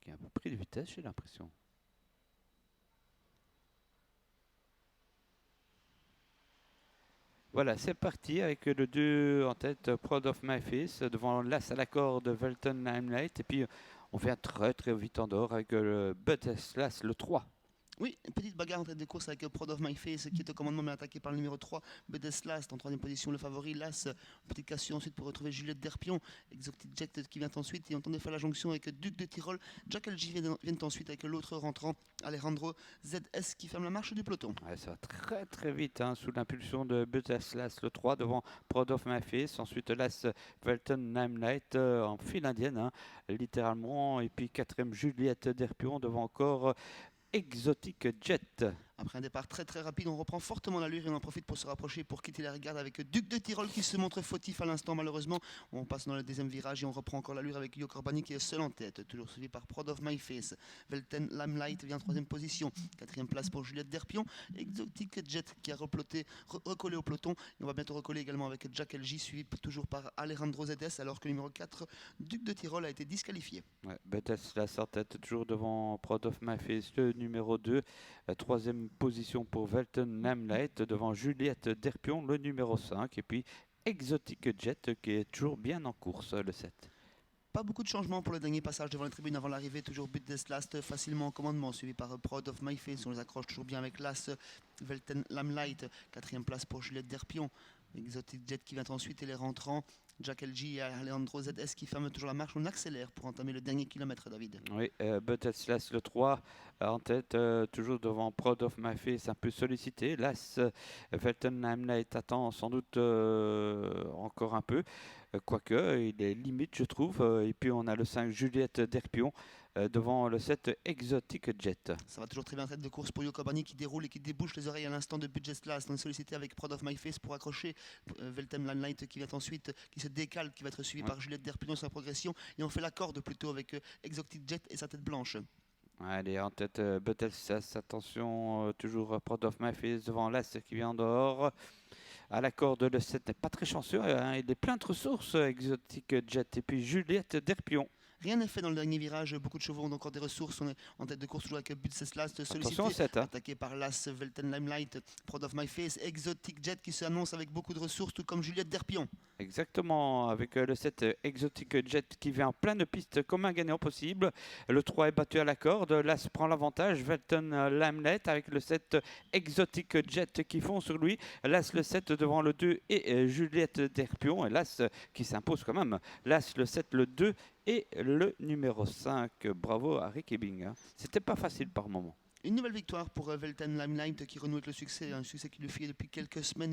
qui a un peu pris de vitesse, j'ai l'impression. Voilà, c'est parti avec le 2 en tête, Proud of My Face, devant l'As à la corde, Velton Limelight. Et puis, on fait un très vite en dehors avec le Butterslas, le 3. Oui, une petite bagarre en tête de course avec Proud of My Face qui est au commandement mais attaqué par le numéro 3, Bedeslas en troisième position, le favori. Las, petite cassure ensuite pour retrouver Juliette Derpion, Exotic Jet qui vient ensuite et on tente de faire la jonction avec Duc de Tyrol, Jack LG vient ensuite avec l'autre rentrant, Alejandro ZS qui ferme la marche du peloton. Ouais, ça va très vite, hein, sous l'impulsion de Butterslas, le 3, devant Proud of My Face. Ensuite, l'As Velton Limelight en file indienne, hein, littéralement. Et puis, quatrième, Juliette Derpion, devant encore Exotic Jet. Après un départ très rapide, on reprend fortement l'allure et on en profite pour se rapprocher pour quitter la regarde avec Duc de Tyrol qui se montre fautif à l'instant malheureusement. On passe dans le deuxième virage et on reprend encore l'allure avec Yo Corbani qui est seul en tête, toujours suivi par Proud of My Face. Velten Limelight vient en troisième position, quatrième place pour Juliette Derpion, Exotic Jet qui a recollé au peloton. Et on va bientôt recoller également avec Jack LG suivi toujours par Alejandro ZS alors que le numéro 4, Duc de Tyrol, a été disqualifié. Ouais, Butterslas en tête, toujours devant Proud of My Face, le numéro 2. Troisième position pour Velton Limelight, devant Juliette Derpion, le numéro 5. Et puis Exotic Jet qui est toujours bien en course, le 7. Pas beaucoup de changements pour le dernier passage devant la tribune avant l'arrivée, toujours but Last facilement en commandement, suivi par Proud of My Face. On les accroche toujours bien avec l'As Velten Limelight, quatrième place pour Juliette Derpion. Exotic Jet qui vient ensuite et les rentrants, Jack LG et Alejandro ZS qui ferment toujours la marche. On accélère pour entamer le dernier kilomètre, David. Oui, Butterslas le 3 en tête, toujours devant Proud of My Face, un peu sollicité. L'As Velton Limelight attend sans doute encore un peu, quoique il est limite, je trouve. Et puis on a le 5 Juliette Derpion devant le 7 Exotic Jet. Ça va toujours très bien en tête de course pour Yokobani qui déroule et qui débouche les oreilles à l'instant de Budget Last. On est sollicité avec Proud of My Face pour accrocher Veltem Limelight qui vient ensuite, qui se décale, qui va être suivi par Juliette Derpion sur la progression. Et on fait la corde plutôt avec Exotic Jet et sa tête blanche. Allez, en tête, Butterslas, attention, toujours Proud of My Face devant l'As qui vient dehors. À la corde, le 7 n'est pas très chanceux, hein, il est plein de ressources, Exotic Jet. Et puis Juliette Derpion. Rien n'est fait dans le dernier virage, beaucoup de chevaux ont encore des ressources. On est en tête de course toujours avec Last Attention au sollicité, 7, hein. attaqué par Las Velten Limelight, Proud of My Face, Exotic Jet qui s'annonce avec beaucoup de ressources, tout comme Juliette Derpion. Exactement, avec le 7 Exotic Jet qui vient en pleine piste comme un gagnant possible. Le 3 est battu à la corde, l'As prend l'avantage, Velton Limelight avec le 7 Exotic Jet qui fond sur lui. L'As le 7 devant le 2 et Juliette Derpion. Et l'As qui s'impose quand même. L'As le 7, le 2 et le numéro 5. Bravo à Rick Ebing. Hein. C'était pas facile par moment. Une nouvelle victoire pour Velten Limelight qui renoue avec le succès, un succès qui lui fait depuis quelques semaines.